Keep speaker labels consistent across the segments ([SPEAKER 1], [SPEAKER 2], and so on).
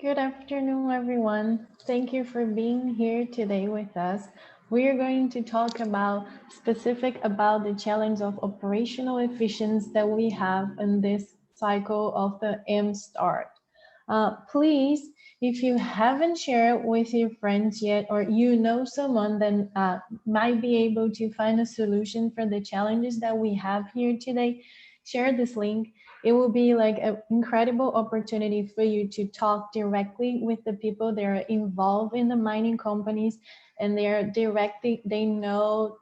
[SPEAKER 1] Good afternoon, everyone. Thank you for being here today with us. We are going to talk about the challenge of operational efficiency that we have in this cycle of the M start. Please, if you haven't shared with your friends yet, or you know someone that might be able to find a solution for the challenges that we have here today, share this link. It will be like an incredible opportunity for you to talk directly with the people that are involved in the mining companies, and they know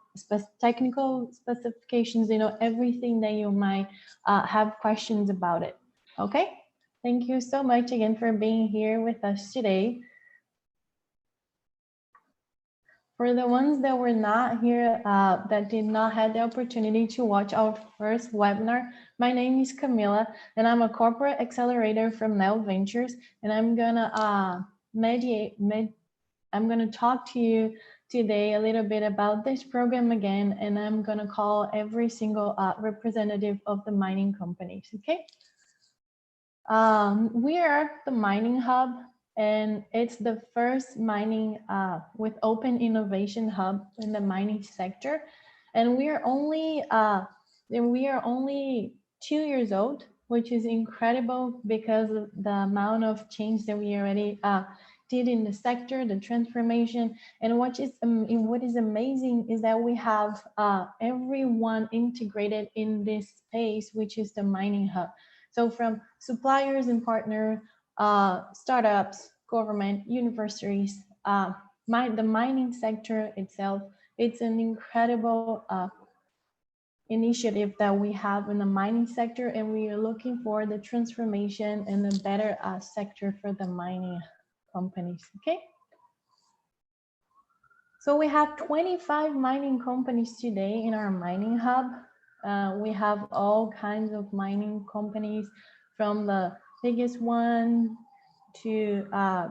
[SPEAKER 1] technical specifications, they know everything that you might have questions about it. Okay. Thank you so much again for being here with us today. For the ones that were not here, that did not have the opportunity to watch our first webinar, my name is Camila, and I'm a corporate accelerator from Nel Ventures, and I'm gonna I'm gonna talk to you today a little bit about this program again, and I'm gonna call every single representative of the mining companies, okay? We are the mining hub, and it's the first mining with open innovation hub in the mining sector. And we are only 2 years old, which is incredible because of the amount of change that we already did in the sector, the transformation. And what is amazing is that we have everyone integrated in this space, which is the mining hub. So from suppliers and partner, startups, government, universities, the mining sector itself, it's an incredible initiative that we have in the mining sector, and we are looking for the transformation and a better sector for the mining companies, okay? So we have 25 mining companies today in our mining hub. We have all kinds of mining companies, from the biggest one to I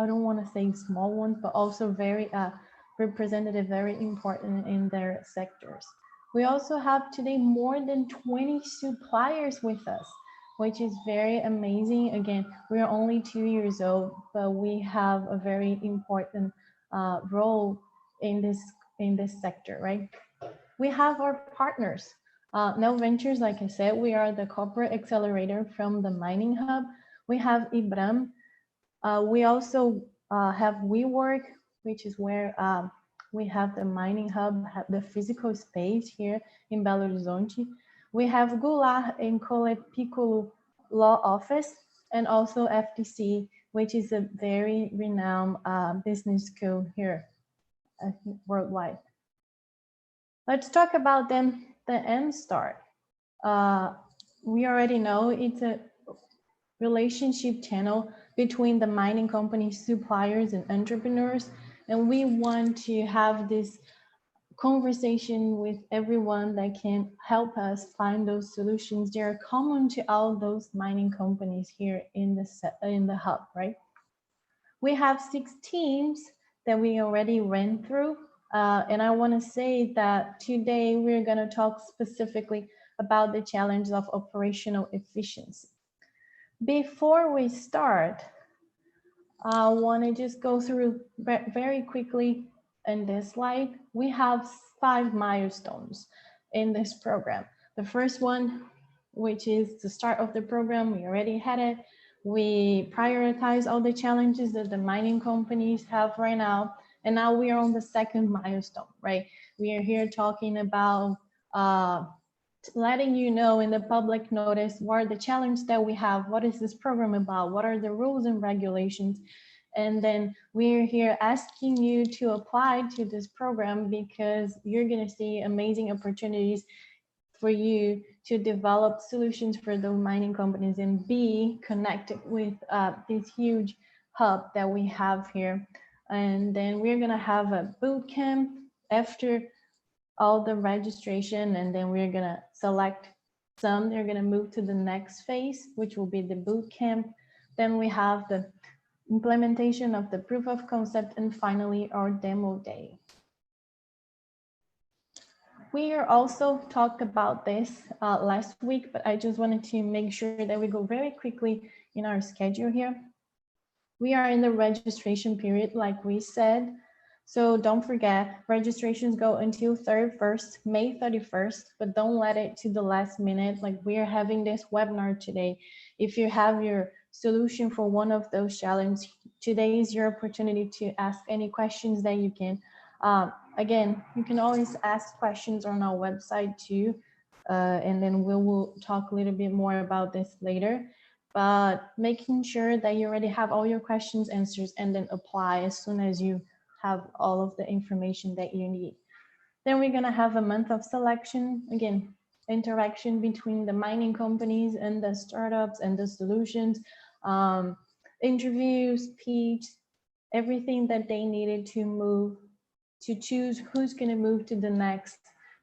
[SPEAKER 1] don't want to say small ones, but also very representative, very important in their sectors. We also have today more than 20 suppliers with us, which is very amazing. Again, we are only 2 years old, but we have a very important role in this sector, right? We have our partners. Nel Ventures, like I said, we are the corporate accelerator from the mining hub. We have IBRAM. We also have WeWork, which is where we have the mining hub, the physical space here in Belo Horizonte. We have Goulart and Cole Piccolo Law Office, and also FTC, which is a very renowned business school here worldwide. Let's talk about then the M-Start. We already know it's a relationship channel between the mining companies, suppliers, and entrepreneurs. And we want to have this conversation with everyone that can help us find those solutions. They are common to all those mining companies here in the hub, right? We have 6 teams that we already ran through. And I want to say that today we're going to talk specifically about the challenge of operational efficiency. Before we start, I want to just go through very quickly in this slide. We have 5 milestones in this program. The first one, which is the start of the program, we already had it. We prioritize all the challenges that the mining companies have right now. And now we are on the second milestone, right? We are here talking about letting you know in the public notice what are the challenges that we have, what is this program about, what are the rules and regulations. And then we're here asking you to apply to this program because you're going to see amazing opportunities for you to develop solutions for those mining companies and be connected with this huge hub that we have here. And then we're going to have a boot camp after all the registration, and then we're going to select some. They're going to move to the next phase, which will be the boot camp. Then we have the implementation of the proof of concept, and finally our demo day. We are also talked about this last week, but I just wanted to make sure that we go very quickly in our schedule here. We are in the registration period, like we said. So don't forget, registrations go until May 31st, but don't let it to the last minute. Like we are having this webinar today. If you have your solution for one of those challenges, today is your opportunity to ask any questions that you can. Again, you can always ask questions on our website too. And then we will talk a little bit more about this later, but making sure that you already have all your questions answered and then apply as soon as you have all of the information that you need. Then we're gonna have a month of selection. Again, interaction between the mining companies and the startups and the solutions, interviews, pitch, everything that they needed to move, to choose who's gonna move to the next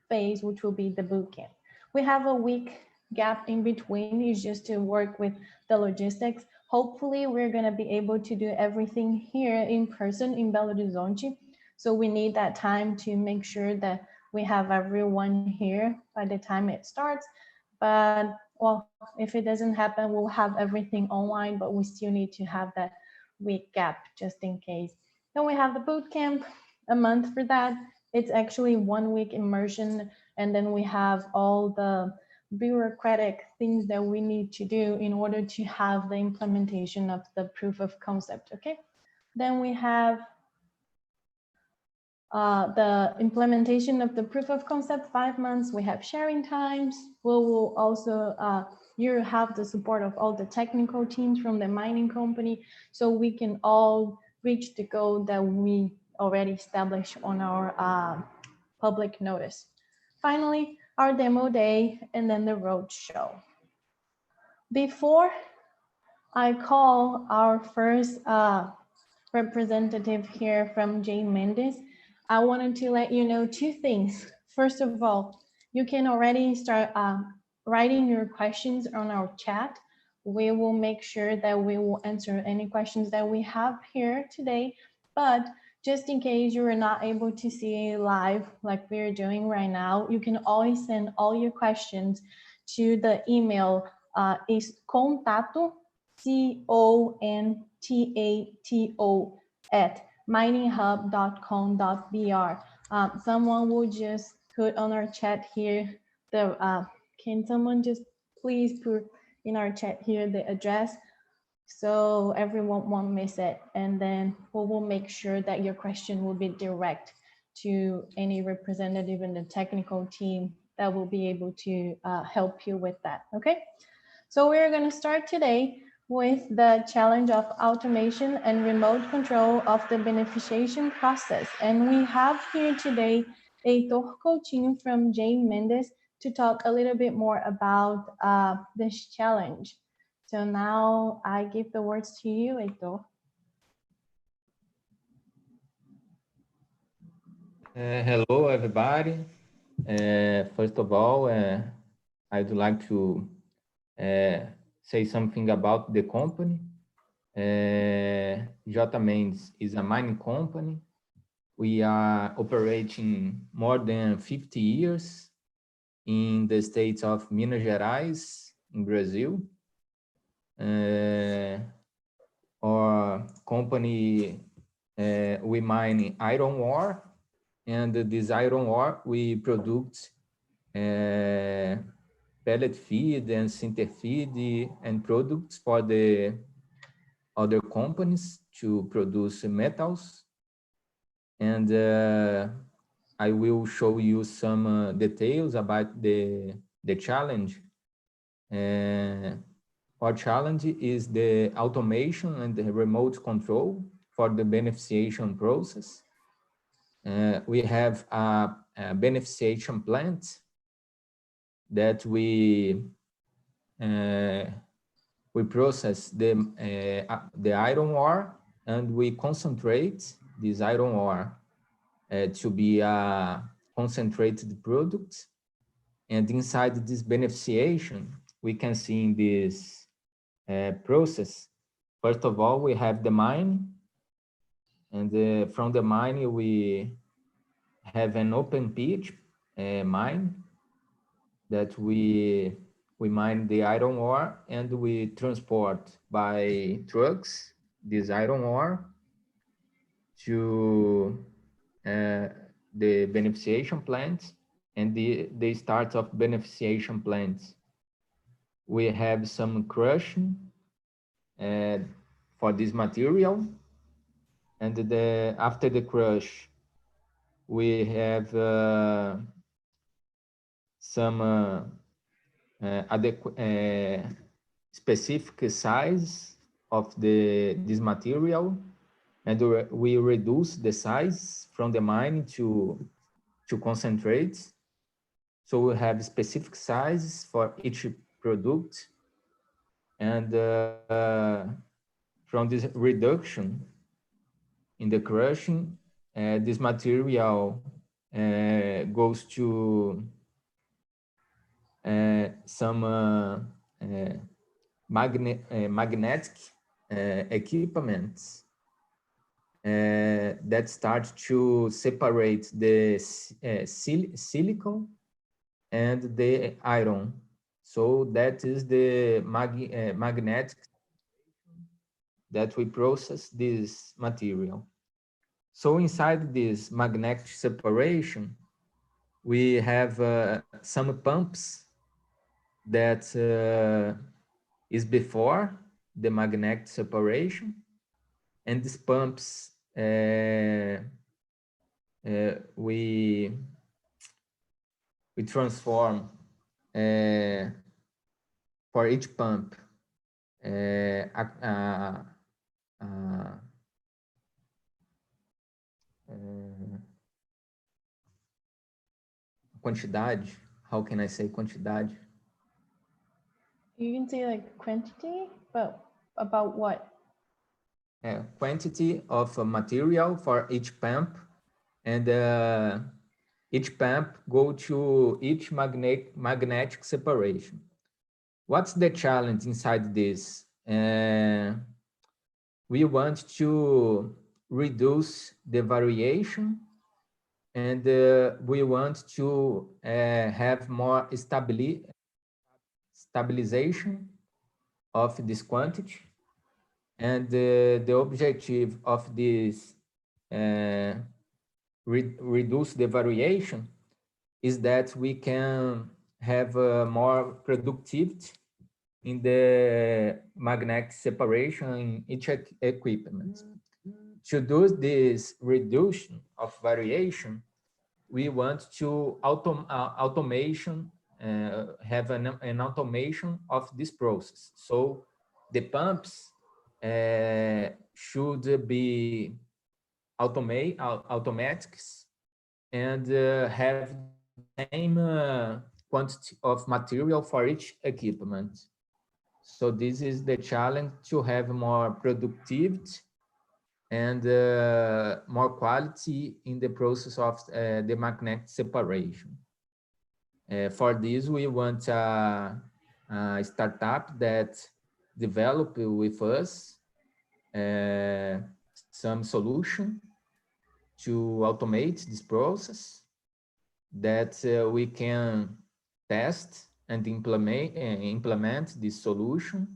[SPEAKER 1] phase, which will be the bootcamp. We have a week gap in between, is just to work with the logistics. Hopefully we're gonna be able to do everything here in person in Belo Horizonte. So we need that time to make sure that we have everyone here by the time it starts. But well, if it doesn't happen, we'll have everything online, but we still need to have that week gap just in case. Then we have the boot camp, a month for that. It's actually 1 week immersion, and then we have all the bureaucratic things that we need to do in order to have the implementation of the proof of concept, okay? Then we have the implementation of the proof of concept, 5 months. We have sharing times. We will also, you have the support of all the technical teams from the mining company, so we can all reach the goal that we already established on our public notice. Finally, our demo day and then the road show. Before I call our first representative here from Jay Mendes, I wanted to let you know 2 things. First of all, you can already start writing your questions on our chat. We will make sure that we will answer any questions that we have here today, but just in case you are not able to see it live like we're doing right now, you can always send all your questions to the email is contato, CONTATO at mininghub.com.br. Someone will just put on our chat here can someone just please put in our chat here the address so everyone won't miss it, and then we will make sure that your question will be direct to any representative in the technical team that will be able to help you with that, okay? So we're going to start today with the challenge of automation and remote control of the beneficiation process. And we have here today Heitor Coutinho from Jane Mendes to talk a little bit more about this challenge. So now I give the words to you, Heitor.
[SPEAKER 2] Hello, everybody. First of all, I'd like to say something about the company. J. Mendes is a mining company. We are operating more than 50 years in the state of Minas Gerais, in Brazil. Our company, we mine iron ore, and this iron ore we produce pellet feed and sinter feed and products for the other companies to produce metals. And I will show you some details about the challenge. Our challenge is the automation and the remote control for the beneficiation process. We have a beneficiation plant that we process the iron ore, and we concentrate this iron ore to be a concentrated product. And inside this beneficiation, we can see in this process, first of all, we have the mine, and from the mine we have an open pit mine that we mine the iron ore and we transport by trucks this iron ore to uh, the beneficiation plants and the start of beneficiation plants. We have some crushing uh, for this material, and after the crush, we have some specific size of this material, and we reduce the size from the mine to concentrate. So we have specific sizes for each product, and from this reduction in the crushing, this material goes to some magnetic equipments that start to separate the silicon and the iron. So that is the magnetic that we process this material. So inside this magnetic separation, we have some pumps that is before the magnetic separation, and these pumps we transform for each pump a quantidade. How can I say quantidade?
[SPEAKER 1] You can say like quantity, but about what?
[SPEAKER 2] Quantity of material for each pump, and each pump go to each magnetic separation. What's the challenge inside this? We want to reduce the variation, and we want to have more stabilization of this quantity. And the objective of this reduce the variation is that we can have more productivity in the magnetic separation in each equipment. To do this reduction of variation, we want to automation, have an automation of this process. So the pumps should be automatics and have the same quantity of material for each equipment. So this is the challenge, to have more productivity and more quality in the process of the magnetic separation. For this, we want a startup that develop with us some solution to automate this process that we can test and implement this solution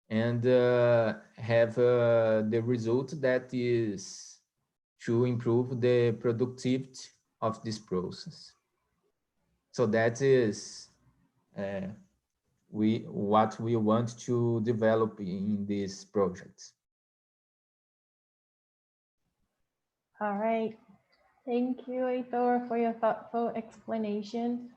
[SPEAKER 2] and have the result that is to improve the productivity of this process. So that is what we want to develop in this project.
[SPEAKER 1] All right. Thank you, Heitor, for your thoughtful explanation.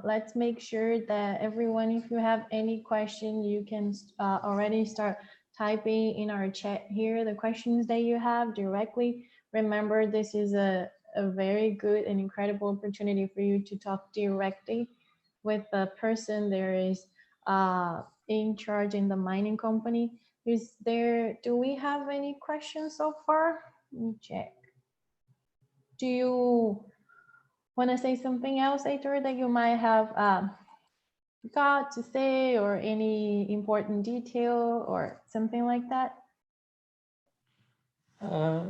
[SPEAKER 1] Let's make sure that everyone, if you have any question, you can already start typing in our chat here the questions that you have directly. Remember, this is a very good and incredible opportunity for you to talk directly with the person there is in charge in the mining company. Do we have any questions so far? Let me check. Do you want to say something else, Heitor, that you might have got to say, or any important detail or something like that?
[SPEAKER 2] Uh,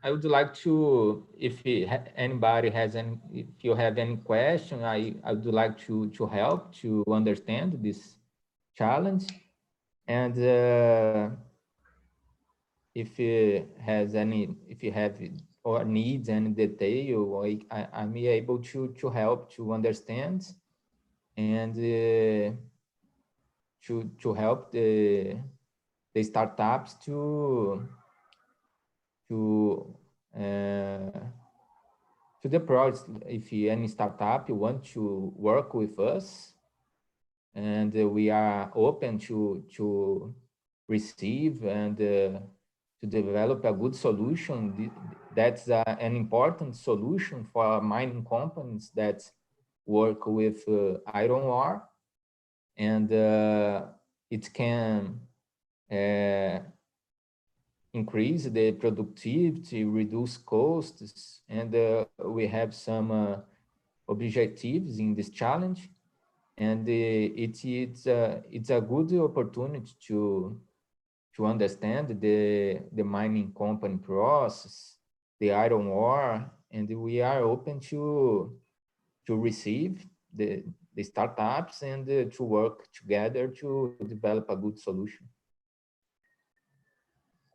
[SPEAKER 2] I would like to, if anybody has any, if you have any question, I would like to help to understand this challenge. And if it has any, if you have or needs any detail, I'm able to help to understand and to help the startups to uh, to the project. If any startup you want to work with us, and we are open to receive and to develop a good solution. That's an important solution for mining companies that work with iron ore, and it can uh, increase the productivity, reduce costs, and we have some objectives in this challenge. And it's a good opportunity to understand the mining company process, the iron ore, and we are open to receive the startups and to work together to develop a good solution.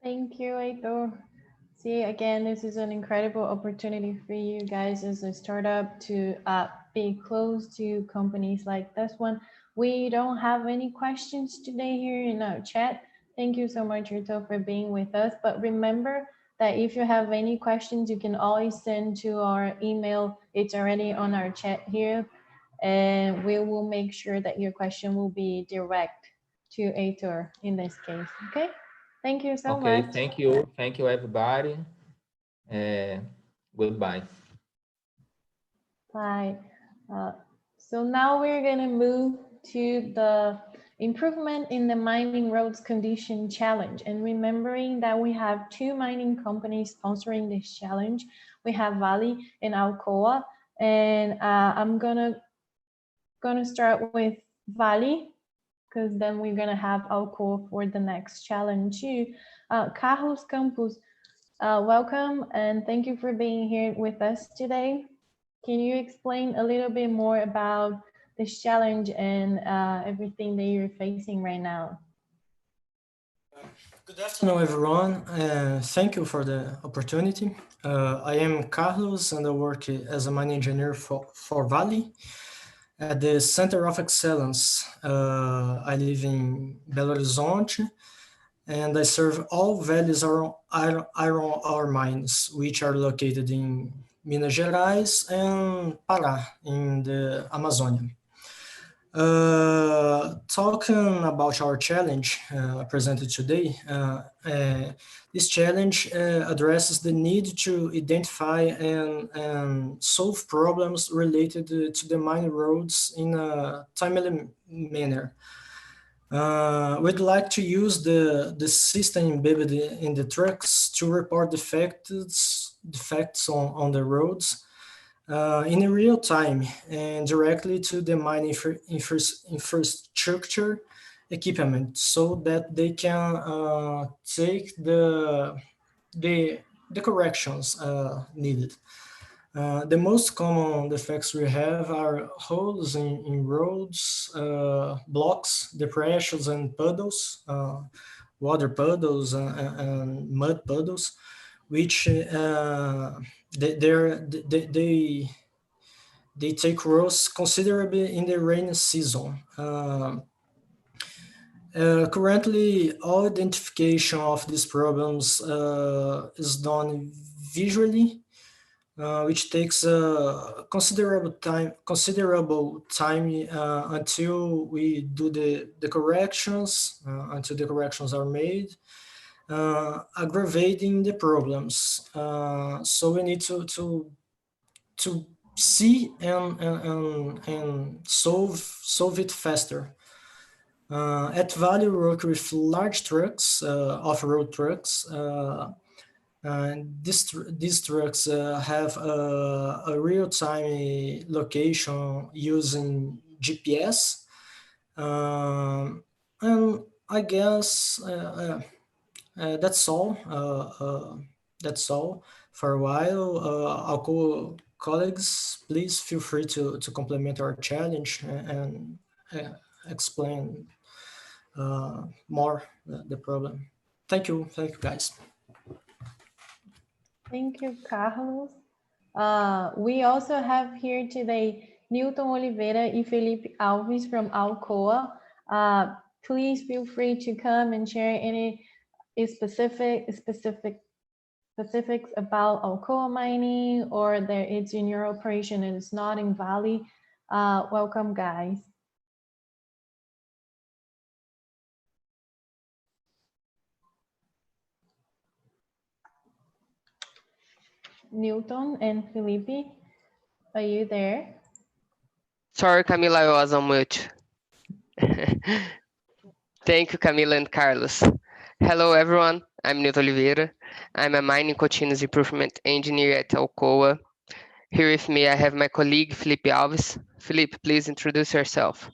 [SPEAKER 1] Thank you, Heitor. See, again, this is an incredible opportunity for you guys as a startup to be close to companies like this one. We don't have any questions today here in our chat. Thank you so much, Rito, for being with us. But remember that if you have any questions, you can always send to our email. It's already on our chat here. And we will make sure that your question will be direct to Heitor in this case. Okay? Thank you so
[SPEAKER 2] Okay,
[SPEAKER 1] much.
[SPEAKER 2] thank you everybody. Uh, Goodbye.
[SPEAKER 1] Bye. Uh, so now we're going to move to the improvement in the mining roads condition challenge. And remembering that we have two mining companies sponsoring this challenge. We have Vale and Alcoa. And I'm gonna start with Vale, because then we're gonna have Alcoa for the next challenge too. Carlos Campos, welcome and thank you for being here with us today. Can you explain a little bit more about this challenge and everything that you're facing right now?
[SPEAKER 3] Good afternoon, everyone. Thank you for the opportunity. I am Carlos and I work as a mining engineer for Vale at the Center of Excellence. I live in Belo Horizonte and I serve all Vale's iron ore mines, which are located in Minas Gerais and Pará in the Amazonia. Talking about our challenge presented today, this challenge addresses the need to identify and solve problems related to the mine roads in a timely manner. We'd like to use the system embedded in the trucks to report defects on the roads in real time and directly to the mine infrastructure equipment so that they can take the corrections needed. The most common defects we have are holes in roads, blocks, depressions and puddles, water puddles and mud puddles, which they take rows considerably in the rainy season. Currently, all identification of these problems is done visually, which takes considerable time until we do the corrections, until the corrections are made, aggravating the problems. So we need to see and solve it faster. At Vale, we work with large trucks, off-road trucks. And these trucks have a real-time location using GPS. And I guess that's all. That's all for a while. Our colleagues, please feel free to complement our challenge and explain more the problem. Thank you, guys.
[SPEAKER 1] Thank you, Carlos. We also have here today Newton Oliveira and Felipe Alves from Alcoa. Please feel free to come and share any specifics about Alcoa mining or that it's in your operation and it's not in Valley. Welcome, guys. Newton and Felipe, are you there?
[SPEAKER 4] Sorry, Camila, I was on mute. Thank you, Camila and Carlos. Hello, everyone. I'm Nilton Oliveira. I'm a mining continuous improvement engineer at Alcoa. Here with me, I have my colleague, Felipe Alves. Felipe, please introduce yourself.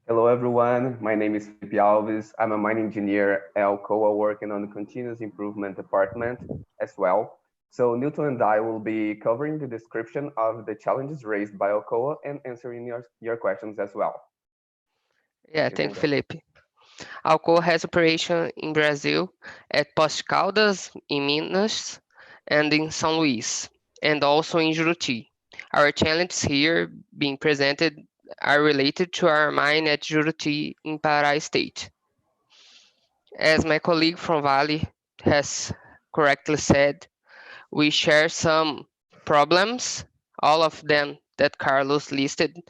[SPEAKER 5] Hello, everyone. My name is Felipe Alves. I'm a mining engineer at Alcoa working on the continuous improvement department as well. So Newton and I will be covering the description of the challenges raised by Alcoa and answering your questions as well.
[SPEAKER 4] Yeah, thank you, Felipe. Alcoa has operation in Brazil at Poços Caldas, in Minas, and in São Luís, and also in Juruti. Our challenges here being presented are related to our mine at Juruti in Pará State. As my colleague from Vale has correctly said, we share some problems, all of them that Carlos listed.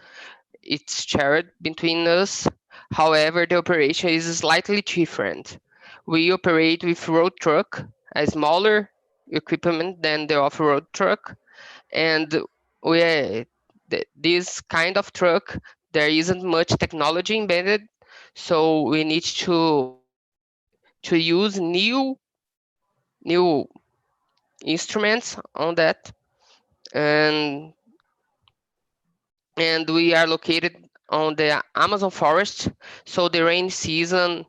[SPEAKER 4] It's shared between us. However, the operation is slightly different. We operate with road truck, a smaller equipment than the off-road truck, and this kind of truck, there isn't much technology embedded, so we need to use new instruments on that, and we are located on the Amazon forest, so the rain season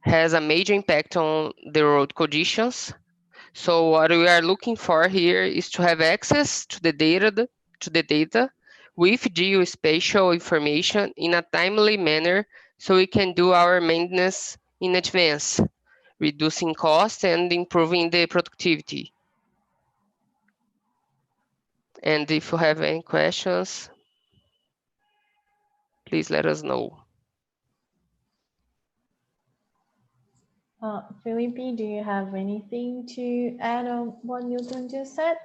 [SPEAKER 4] has a major impact on the road conditions. So what we are looking for here is to have access to the data with geospatial information in a timely manner, so we can do our maintenance in advance, reducing costs and improving the productivity. And if you have any questions, please let us know.
[SPEAKER 1] Felipe, do you have anything to add on what Newton just said?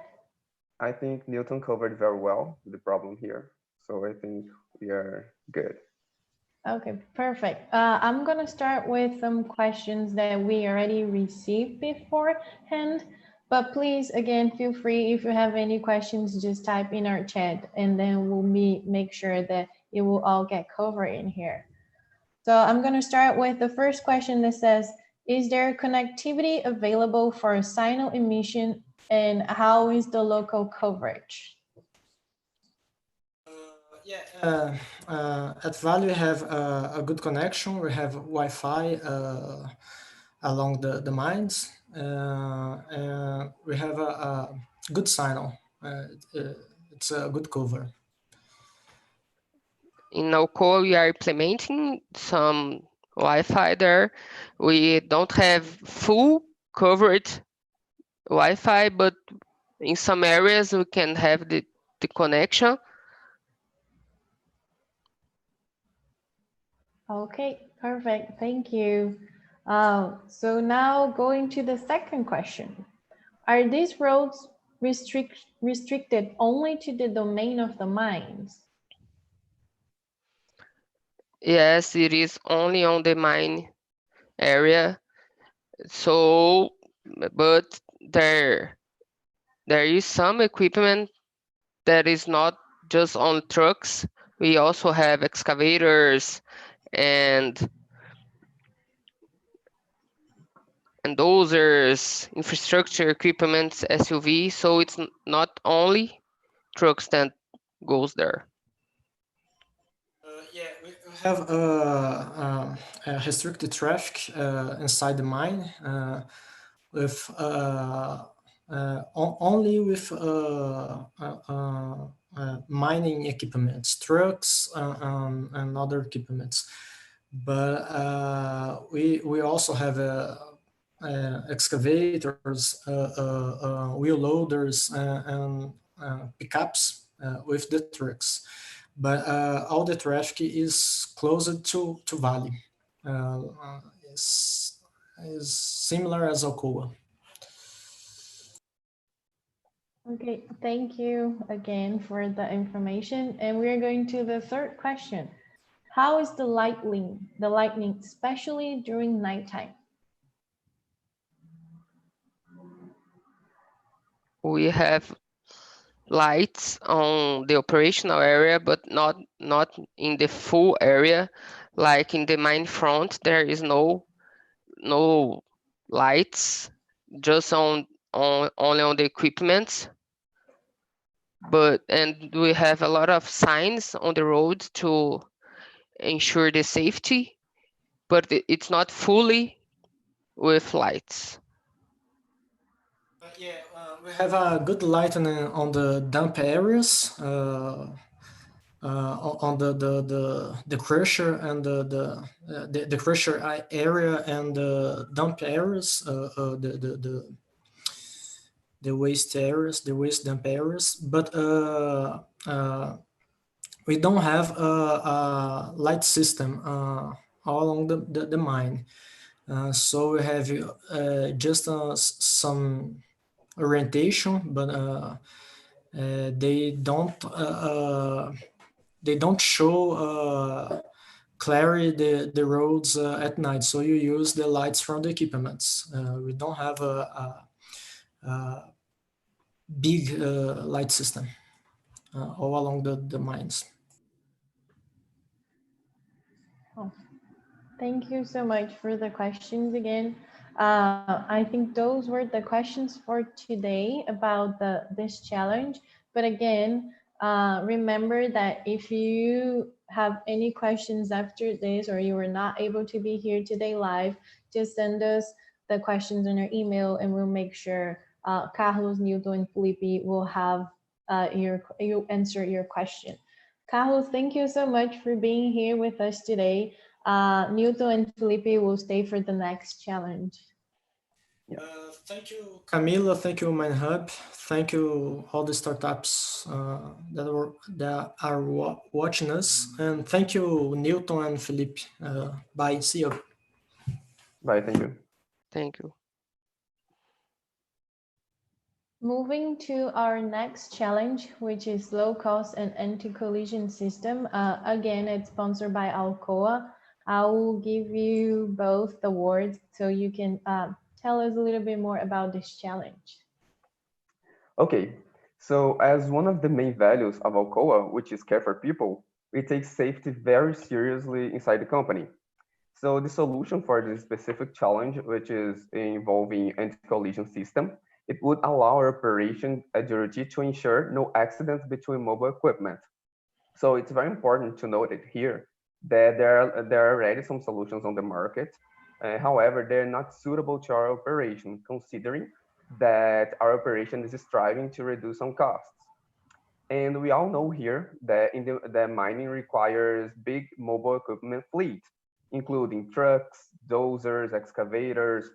[SPEAKER 5] I think Newton covered very well the problem here. So I think we are good.
[SPEAKER 1] Okay, perfect. I'm gonna start with some questions that we already received beforehand, but please, again, feel free if you have any questions, just type in our chat and then we'll make sure that it will all get covered in here. So I'm gonna start with the first question that says, is there connectivity available for signal emission and how is the local coverage?
[SPEAKER 3] At Vale, we have a good connection. We have Wi-Fi along the mines. And we have a good signal. It's a good cover.
[SPEAKER 4] In Alcoa, we are implementing some Wi-Fi there. We don't have full covered Wi-Fi, but in some areas we can have the connection.
[SPEAKER 1] Okay, perfect. Thank you. So now going to the second question. Are these roads restricted only to the domain of the mines?
[SPEAKER 4] Yes, it is only on the mine area. So, but there is some equipment that is not just on trucks. We also have excavators and dozers, infrastructure equipment, SUV. So it's not only trucks that goes there.
[SPEAKER 3] We have restricted traffic inside the mine with only with mining equipments, trucks, and other equipments. But we also have excavators, wheel loaders, and pickups with the trucks. But all the traffic is closer to Vale. Is similar as Alcoa.
[SPEAKER 1] Okay, thank you again for the information. And we're going to the third question. How is the lightning, especially during nighttime?
[SPEAKER 4] We have lights on the operational area, but not in the full area. Like in the mine front, there is no lights, just only on the equipment. And we have a lot of signs on the road to ensure the safety, but it's not fully with lights.
[SPEAKER 3] Yeah, we have a good light on the dump areas, on the crusher and the crusher area and the dump areas, the waste areas, the waste dump areas. But we don't have a light system all along the mine. So we have just some orientation, but they don't show clearly the roads at night. So you use the lights from the equipments. We don't have a big light system all along the mines.
[SPEAKER 1] Oh, thank you so much for the questions again. I think those were the questions for today about this challenge. But again, remember that if you have any questions after this or you were not able to be here today live, just send us the questions in our email and we'll make sure Carlos, Newton, and Felipe will have you answer your question. Carlos, thank you so much for being here with us today. Newton and Felipe will stay for the next challenge.
[SPEAKER 3] Thank you, Camila. Thank you, MineHub. Thank you, all the startups that are watching us. And thank you, Newton and Felipe. Bye. See you.
[SPEAKER 5] Bye, thank you.
[SPEAKER 4] Thank you.
[SPEAKER 1] Moving to our next challenge, which is low cost and anti-collision system. Again, it's sponsored by Alcoa. I will give you both the words so you can tell us a little bit more about this challenge.
[SPEAKER 5] Okay, so as one of the main values of Alcoa, which is care for people, we take safety very seriously inside the company. So the solution for this specific challenge, which is involving anti-collision system, it would allow our operation agility to ensure no accidents between mobile equipment. So it's very important to note it here that there are already some solutions on the market. However, they're not suitable to our operation, considering that our operation is striving to reduce some costs. And we all know here that the mining requires big mobile equipment fleet, including trucks, dozers, excavators,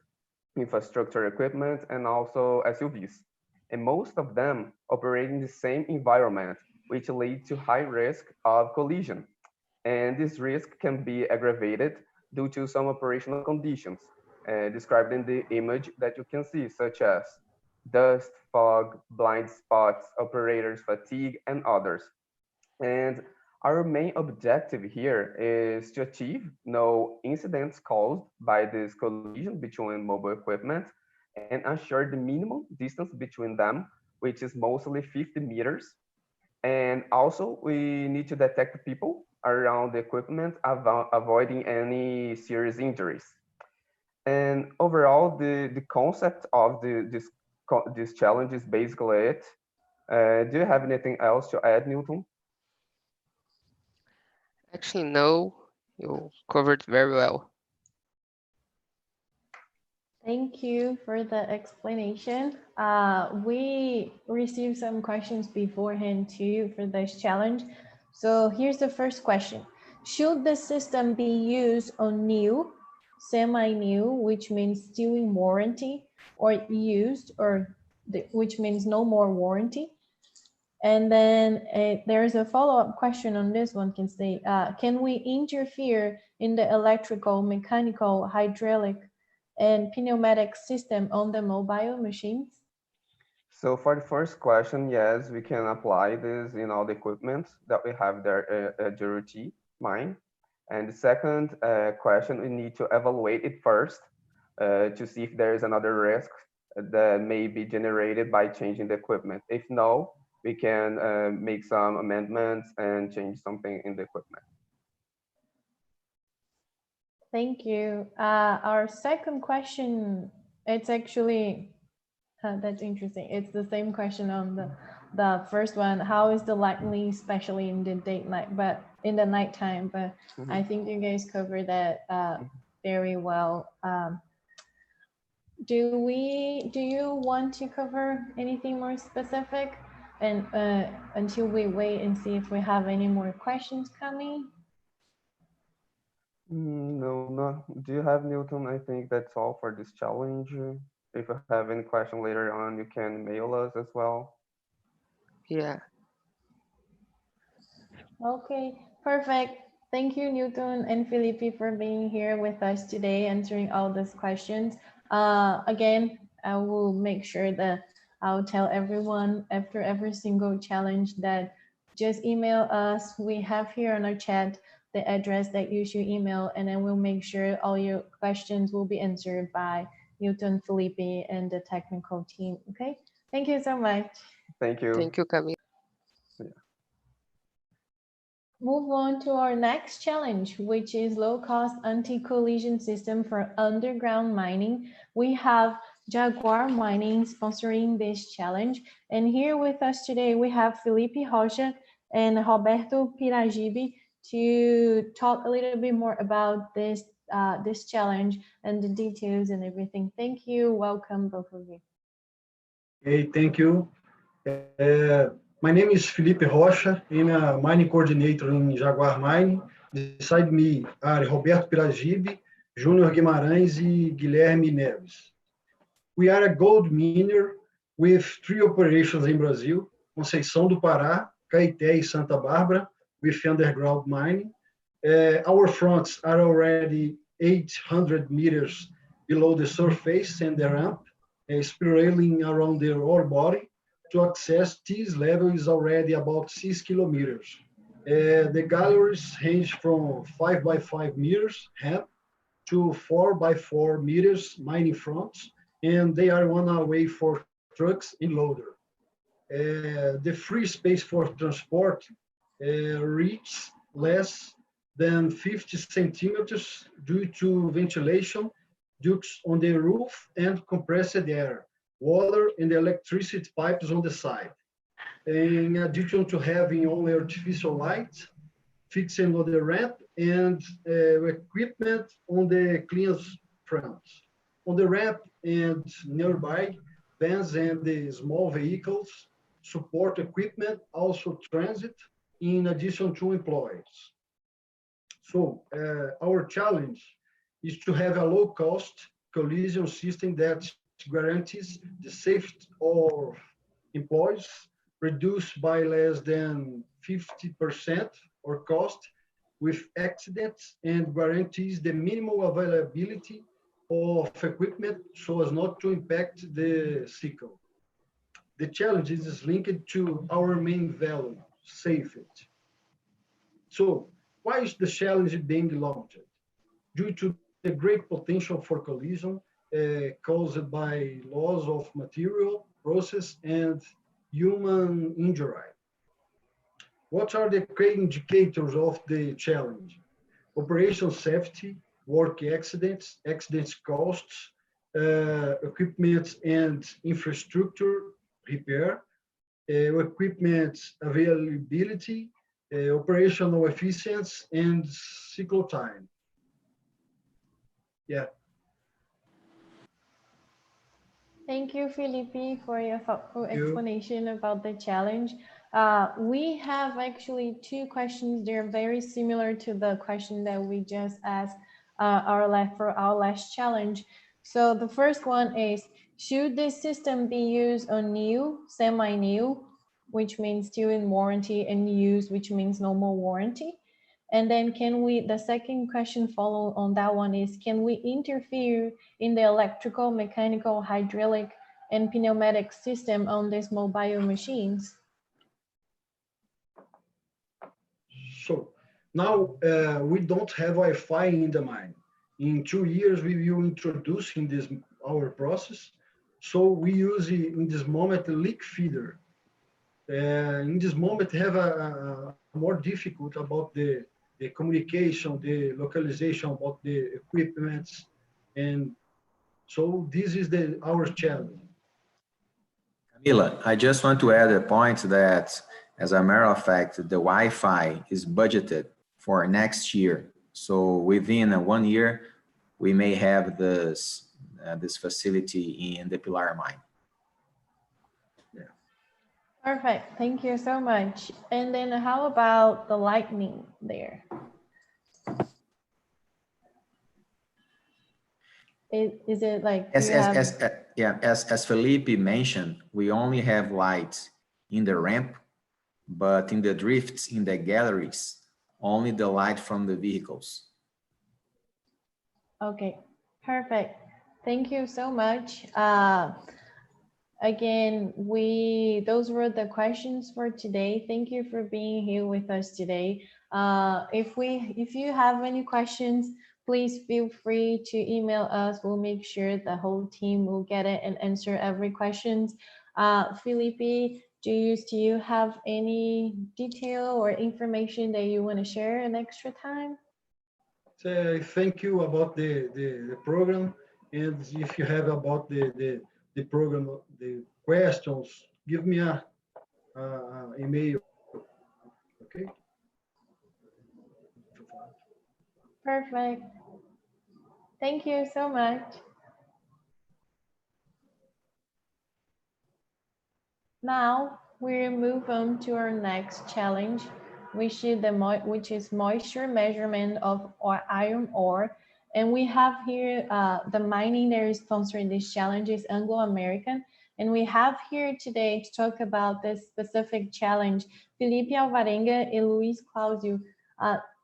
[SPEAKER 5] infrastructure equipment, and also SUVs. And most of them operate in the same environment, which leads to high risk of collision. And this risk can be aggravated due to some operational conditions described in the image that you can see, such as dust, fog, blind spots, operators fatigue, and others. And our main objective here is to achieve no incidents caused by this collision between mobile equipment and ensure the minimum distance between them, which is mostly 50 meters. And also we need to detect people around the equipment, avoiding any serious injuries. And overall, the concept of this challenge is basically it. Do you have anything else to add, Newton?
[SPEAKER 4] Actually, no, you covered very well.
[SPEAKER 1] Thank you for the explanation. We received some questions beforehand too for this challenge. So here's the first question. Should the system be used on new, semi-new, which means still in warranty, or used, which means no more warranty? And then there's a follow-up question on this one, can say, can we interfere in the electrical, mechanical, hydraulic, and pneumatic system on the mobile machines?
[SPEAKER 5] So for the first question, yes, we can apply this in all the equipment that we have there at GRT mine. And the second question, we need to evaluate it first to see if there is another risk that may be generated by changing the equipment. If no, we can make some amendments and change something in the equipment.
[SPEAKER 1] Thank you. Our second question, it's actually, that's interesting. It's the same question on the first one. How is the lighting, especially in the daylight, but in the nighttime? But I think you guys covered that very well. Do you want to cover anything more specific? And until we wait and see if we have any more questions coming.
[SPEAKER 5] No, not. Do you have, Newton? I think that's all for this challenge. If you have any question later on, you can mail us as well.
[SPEAKER 4] Yeah.
[SPEAKER 1] Okay, perfect. Thank you, Newton and Felipe, for being here with us today, answering all these questions. Again, I will make sure that I'll tell everyone after every single challenge that just email us. We have here on our chat the address that you should email, and then we'll make sure all your questions will be answered by Newton, Felipe, and the technical team. Okay, thank you so much.
[SPEAKER 5] Thank you.
[SPEAKER 4] Thank you, Camille.
[SPEAKER 1] Move on to our next challenge, which is low-cost anti-collision system for underground mining. We have Jaguar Mining sponsoring this challenge. And here with us today, we have Felipe Rocha and Roberto Piragibe to talk a little bit more about this, this challenge and the details and everything. Thank you. Welcome, both of you.
[SPEAKER 6] Hey, thank you. My name is Felipe Rocha. I'm a mining coordinator in Jaguar Mining. Beside me are Roberto Piragibe, Júnior Guimarães, e Guilherme Neves. We are a gold miner with 3 operations in Brazil: Conceição do Pará, Caeté, e Santa Bárbara, with underground mining. Our fronts are already 800 meters below the surface and the ramp, spiraling around the ore body. To access this level is already about 6 kilometers. The galleries range from 5 by 5 meters ramp to 4 by 4 meters mining fronts, and they are on our way for trucks and loader. The free space for transport reaches less than 50 centimeters due to ventilation ducts on the roof and compressed air, water, and electricity pipes on the side. In addition to having only artificial light fixed on the ramp and equipment on the cleaners front. On the ramp and nearby, vans and the small vehicles, support equipment also transit in addition to employees. So our challenge is to have a low-cost collision system that guarantees the safety of employees, reduced by less than 50% or cost with accidents, and guarantees the minimal availability of equipment so as not to impact the Ciclo. The challenge is linked to our main value, safety. So why is the challenge being launched? Due to the great potential for collision caused by loss of material, process, and human injury. What are the key indicators of the challenge? Operation safety, work accidents, accidents costs, equipment and infrastructure repair, equipment availability, operational efficiency, and cycle time. Yeah.
[SPEAKER 1] Thank you, Felipe, for your thoughtful
[SPEAKER 6] you.
[SPEAKER 1] explanation about the challenge. We have actually two questions. They're very similar to the question that we just asked for our last challenge. So the first one is, should this system be used on new, semi-new, which means still in warranty, and used, which means no more warranty? And then the second question follow on that one is, can we interfere in the electrical, mechanical, hydraulic, and pneumatic system on these mobile machines?
[SPEAKER 6] So now we don't have Wi-Fi in the mine. In 2 years, we will introduce in this our process. So we use in this moment a leak feeder. In this moment, have a more difficult about the communication, the localization about the equipments, and so this is our challenge.
[SPEAKER 7] Camila, I just want to add a point that, as a matter of fact, the Wi-Fi is budgeted for next year. So within 1 year, we may have this facility in the Pilar mine.
[SPEAKER 1] Perfect, thank you so much. And then how about the lightning there? Is it like,
[SPEAKER 7] as Felipe mentioned, we only have light in the ramp, but in the drifts, in the galleries, only the light from the vehicles.
[SPEAKER 1] Okay, perfect. Thank you so much. Again, those were the questions for today. Thank you for being here with us today. If you have any questions, please feel free to email us. We'll make sure the whole team will get it and answer every question. Felipe, do you have any detail or information that you want to share an extra time?
[SPEAKER 6] Thank you about the program, and if you have about the program, the questions, give me a email. Okay.
[SPEAKER 1] Perfect. Thank you so much. Now we move on to our next challenge, which is moisture measurement of iron ore. And we have here the mining that is sponsoring this challenge is Anglo-American. And we have here today to talk about this specific challenge, Felipe Alvarenga and Luis Claudio.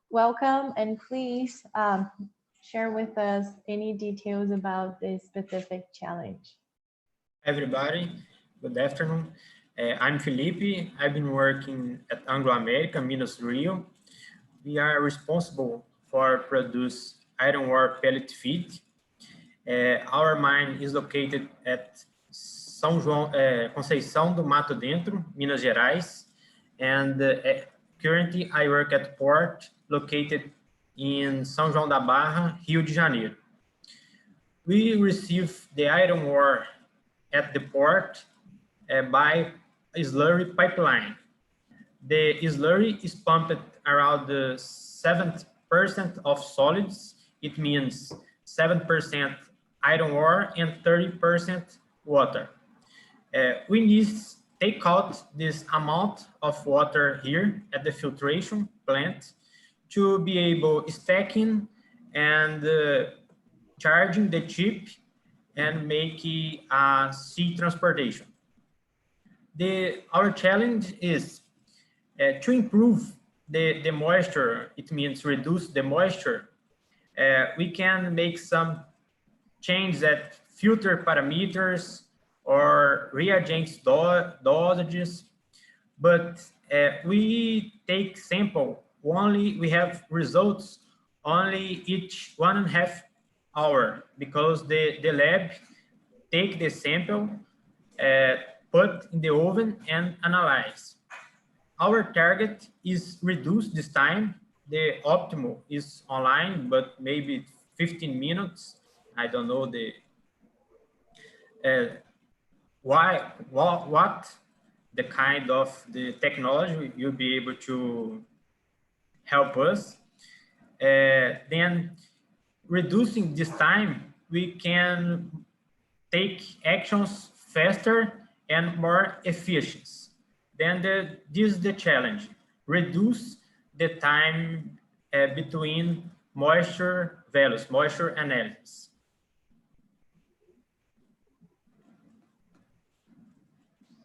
[SPEAKER 1] Welcome, and please share with us any details about this specific challenge.
[SPEAKER 8] Everybody, good afternoon. I'm Felipe. I've been working at Anglo-American, Minas Rio. We are responsible for produce iron ore pellet feed. Our mine is located at São João, Conceição do Mato Dentro, Minas Gerais. And currently I work at port located in São João da Barra, Rio de Janeiro. We receive the iron ore at the port by a slurry pipeline. The slurry is pumped around 7% of solids. It means 7% iron ore and 30% water. We need to take out this amount of water here at the filtration plant to be able stacking and charging the chip and make a sea transportation. Our challenge is to improve the moisture. It means reduce the moisture. We can make some changes at filter parameters or reagents dosages, but we take sample only, we have results only each 1.5 hour, because the lab take the sample, put in the oven and analyze. Our target is reduce this time. The optimal is online, but maybe 15 minutes. I don't know what the kind of the technology you'll be able to help us. Then reducing this time, we can take actions faster and more efficient. Then this is the challenge. Reduce the time between moisture values, moisture analysis.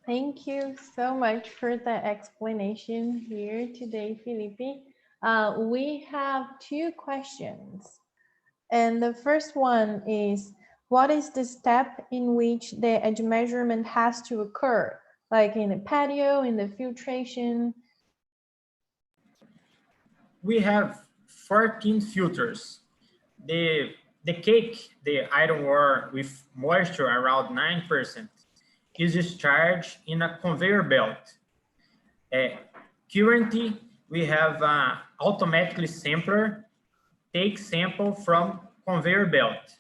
[SPEAKER 1] Thank you so much for the explanation here today, Felipe. We have two questions. And the first one is, what is the step in which the edge measurement has to occur? Like in the patio, in the filtration?
[SPEAKER 8] We have 14 filters. The cake, the iron ore with moisture around 9%, is discharged in a conveyor belt. Currently, we have an automatically sampler take sample from conveyor belt.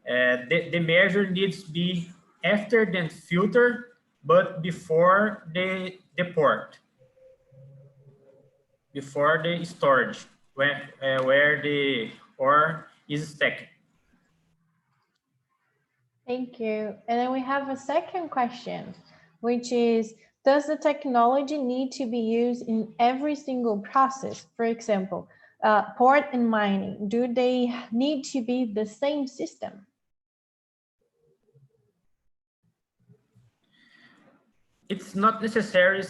[SPEAKER 8] The measure needs to be after the filter, but before the port, before the storage, where the ore is stacked.
[SPEAKER 1] Thank you. And then we have a second question, which is, does the technology need to be used in every single process? For example, port and mining, do they need to be the same system?
[SPEAKER 8] It's not necessarily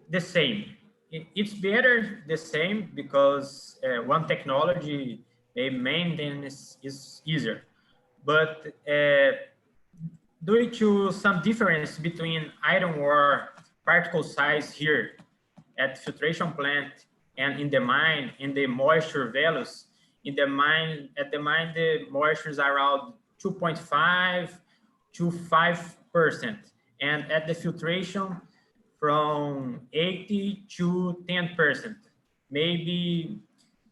[SPEAKER 8] the same. It's better the same because one technology maintenance is easier. But due to some difference between iron ore particle size here at filtration plant and in the mine, in the moisture values, at the mine, the moisture is around 2.5 to 5%. And at the filtration, from 80 to 10%. Maybe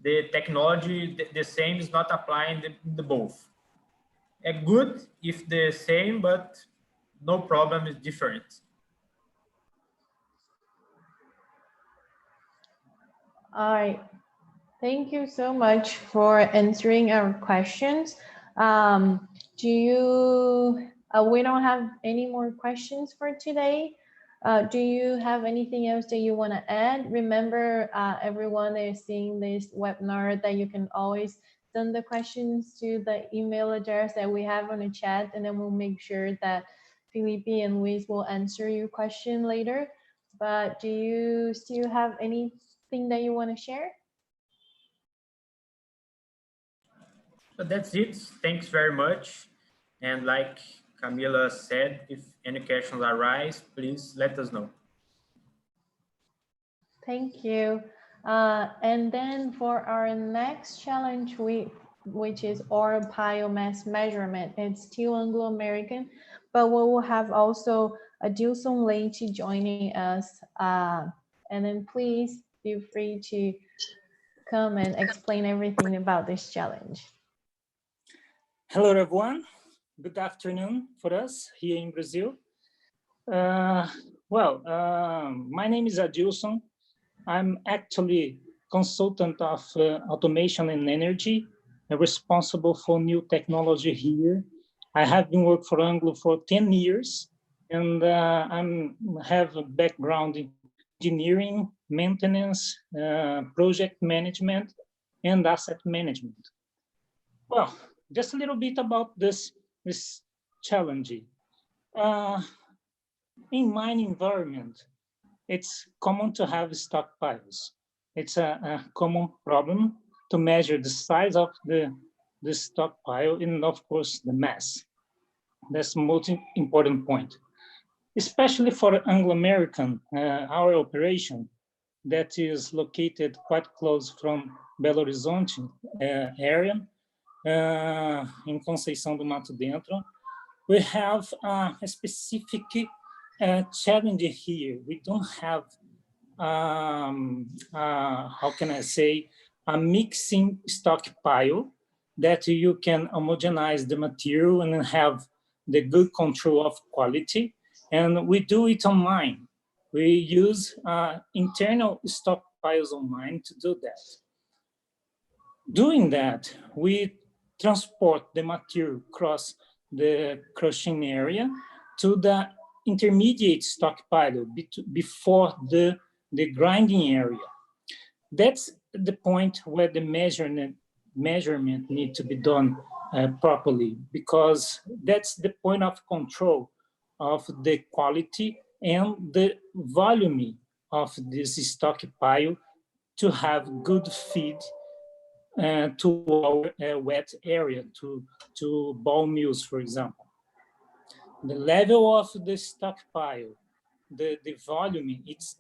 [SPEAKER 8] the technology, the same is not applying the both. Good if the same, but no problem is different.
[SPEAKER 1] All right. Thank you so much for answering our questions. We don't have any more questions for today. Do you have anything else that you want to add? Remember, everyone that is seeing this webinar, that you can always send the questions to the email address that we have on the chat, and then we'll make sure that Felipe and Luis will answer your question later. But do you still have anything that you want to share?
[SPEAKER 8] But that's it. Thanks very much. And like Camila said, if any questions arise, please let us know.
[SPEAKER 1] Thank you. And then for our next challenge, which is ore biomass measurement, it's still Anglo-American, but we will have also Adilson Leite joining us. And then please feel free to come and explain everything about this challenge.
[SPEAKER 9] Hello, everyone. Good afternoon for us here in Brazil. My name is Adilson. I'm actually consultant of automation and energy, responsible for new technology here. I have been working for Anglo for 10 years, and I have a background in engineering, maintenance, project management, and asset management. Well, just a little bit about this challenge. In mine environment, it's common to have stockpiles. It's a common problem to measure the size of the stockpile and, of course, the mass. That's the most important point. Especially for Anglo-American, our operation that is located quite close from Belo Horizonte area, in Conceição do Mato Dentro, we have a specific challenge here. We don't have, how can I say, a mixing stockpile that you can homogenize the material and have the good control of quality. And we do it on mine. We use internal stockpiles on mine to do that. Doing that, we transport the material across the crushing area to the intermediate stockpile before the grinding area. That's the point where the measurement need to be done properly, because that's the point of control of the quality and the volume of this stockpile to have good feed to our wet area, to ball mills, for example. The level of the stockpile, the volume, it's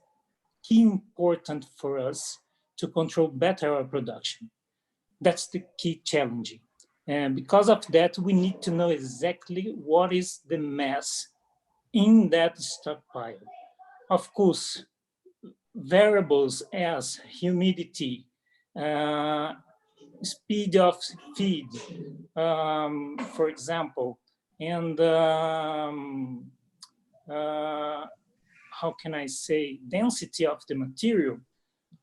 [SPEAKER 9] key important for us to control better our production. That's the key challenge. And because of that, we need to know exactly what is the mass in that stockpile. Of course, variables as humidity, speed of feed, for example, and how can I say, density of the material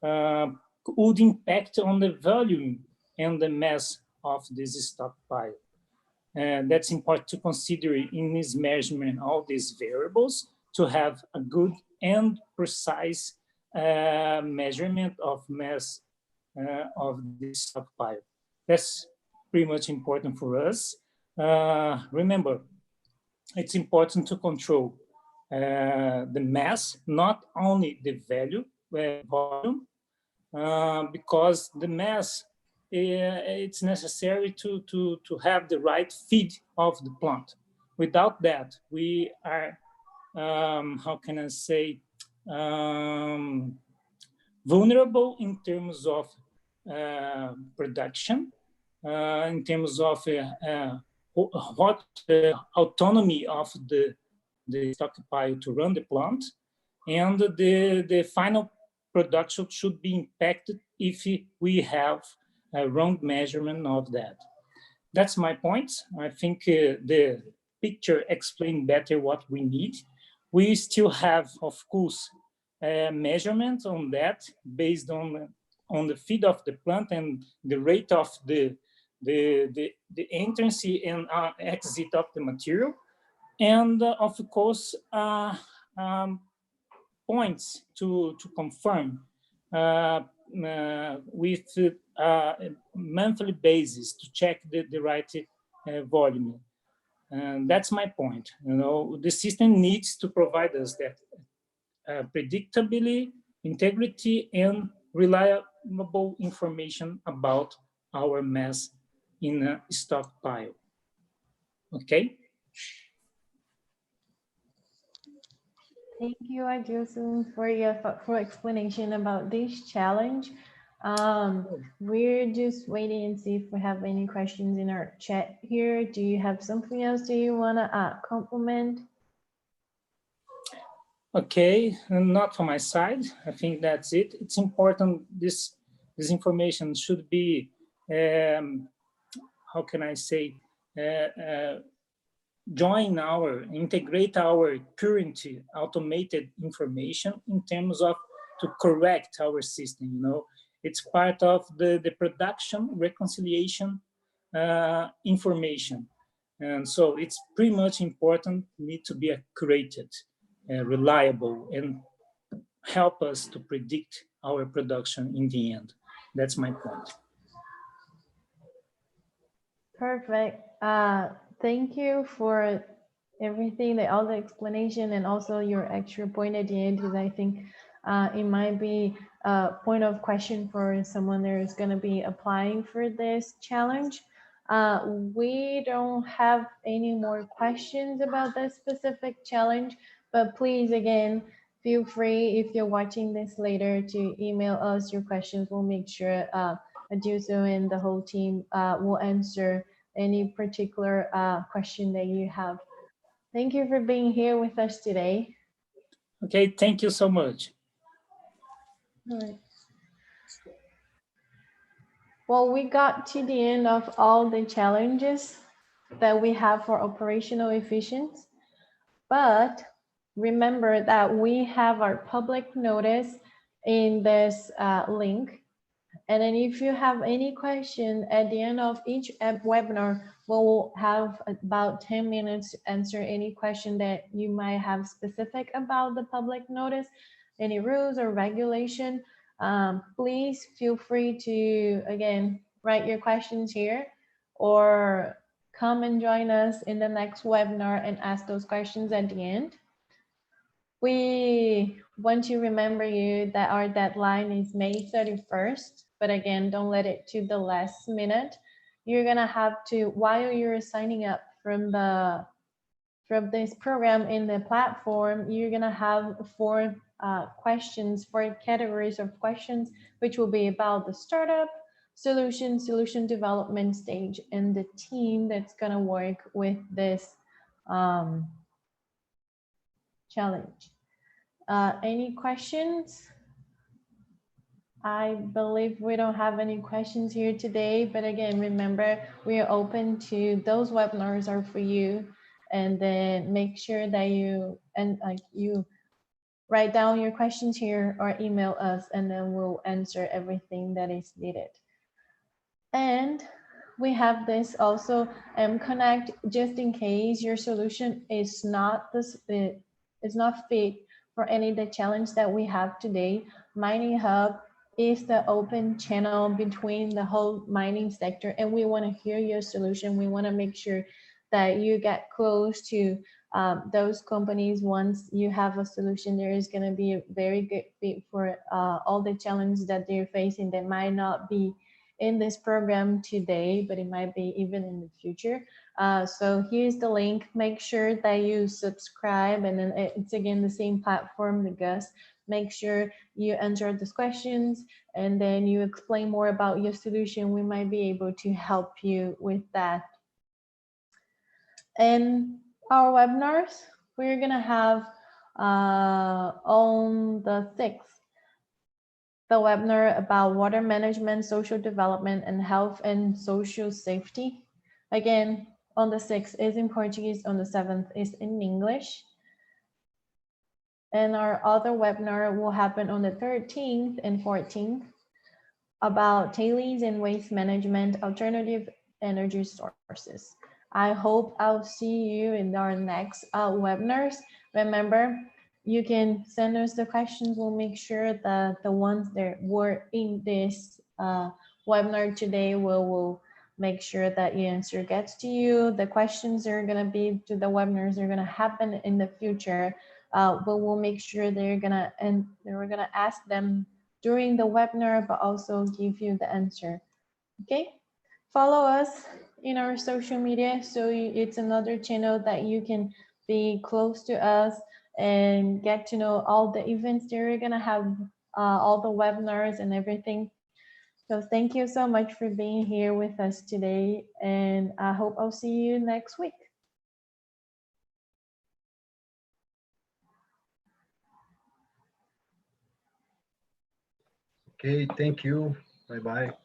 [SPEAKER 9] would impact on the volume and the mass of this stockpile. And that's important to consider in this measurement, all these variables, to have a good and precise measurement of mass of this stockpile. That's pretty much important for us. Remember, it's important to control the mass, not only the value, volume, because the mass, it's necessary to have the right feed of the plant. Without that, we are, how can I say, vulnerable in terms of production, in terms of what autonomy of the stockpile to run the plant, and the final production should be impacted if we have a wrong measurement of that. That's my point. I think the picture explained better what we need. We still have, of course, measurement on that based on the feed of the plant and the rate of the entrance and exit of the material, and of course points to confirm with monthly basis to check the right volume. And that's my point. You know, the system needs to provide us that predictability, integrity, and reliable information about our mass in a stockpile. Okay.
[SPEAKER 1] Thank you, Adilson, for your thoughtful explanation about this challenge. We're just waiting and see if we have any questions in our chat here. Do you have something else that you want to complement?
[SPEAKER 9] Okay, not from my side. I think that's it. It's important, this information should be, how can I say, integrate our current automated information in terms of to correct our system. You know, it's part of the production reconciliation information, and so it's pretty much important, need to be accurate, reliable, and help us to predict our production in the end. That's my point.
[SPEAKER 1] Perfect. Thank you for everything, all the explanation, and also your extra point at the end, because I think it might be a point of question for someone that is going to be applying for this challenge. We don't have any more questions about this specific challenge, but please, again, feel free, if you're watching this later, to email us your questions. We'll make sure Adilson and the whole team will answer any particular question that you have. Thank you for being here with us today.
[SPEAKER 9] Okay, thank you so much.
[SPEAKER 1] All right. Well, we got to the end of all the challenges that we have for operational efficiency, but remember that we have our public notice in this link, And then if you have any question at the end of each webinar, we'll have about 10 minutes to answer any question that you might have specific about the public notice, any rules or regulation. Please feel free to, again, write your questions here or come and join us in the next webinar and ask those questions at the end. We want to remember you that our deadline is May 31st, but again, don't let it to the last minute. You're gonna have to, while you're signing up from this program in the platform, you're gonna have 4 questions, 4 categories of questions, which will be about the startup, solution development stage, and the team that's gonna work with this challenge. Any questions? I believe we don't have any questions here today, but again, remember, we are open to those webinars are for you, and then make sure that you write down your questions here or email us, and then we'll answer everything that is needed. And we have this also Connect, just in case your solution is not fit for any of the challenge that we have today. Mining Hub is the open channel between the whole mining sector, and we want to hear your solution. We want to make sure that you get close to those companies. Once you have a solution, there is going to be a very good fit for all the challenges that they're facing that might not be in this program today, but it might be even in the future. So here's the link. Make sure that you subscribe, and then it's again the same platform, the Gus. Make sure you answer these questions, and then you explain more about your solution. We might be able to help you with that. And our webinars, we're gonna have on the 6th, the webinar about water management, social development, and health and social safety. Again, on the 6th is in Portuguese, on the 7th is in English. And our other webinar will happen on the 13th and 14th about tailings and waste management, alternative energy sources. I hope I'll see you in our next webinars. Remember, you can send us the questions. We'll make sure that the ones that were in this webinar today will make sure that your answer gets to you. The questions are gonna be to the webinars are gonna happen in the future, but we'll make sure we're gonna ask them during the webinar, but also give you the answer. Okay, follow us in our social media, so it's another channel that you can be close to us and get to know all the events that we're gonna have, all the webinars and everything. So thank you so much for being here with us today, and I hope I'll see you next week.
[SPEAKER 6] Okay, thank you. Bye-bye.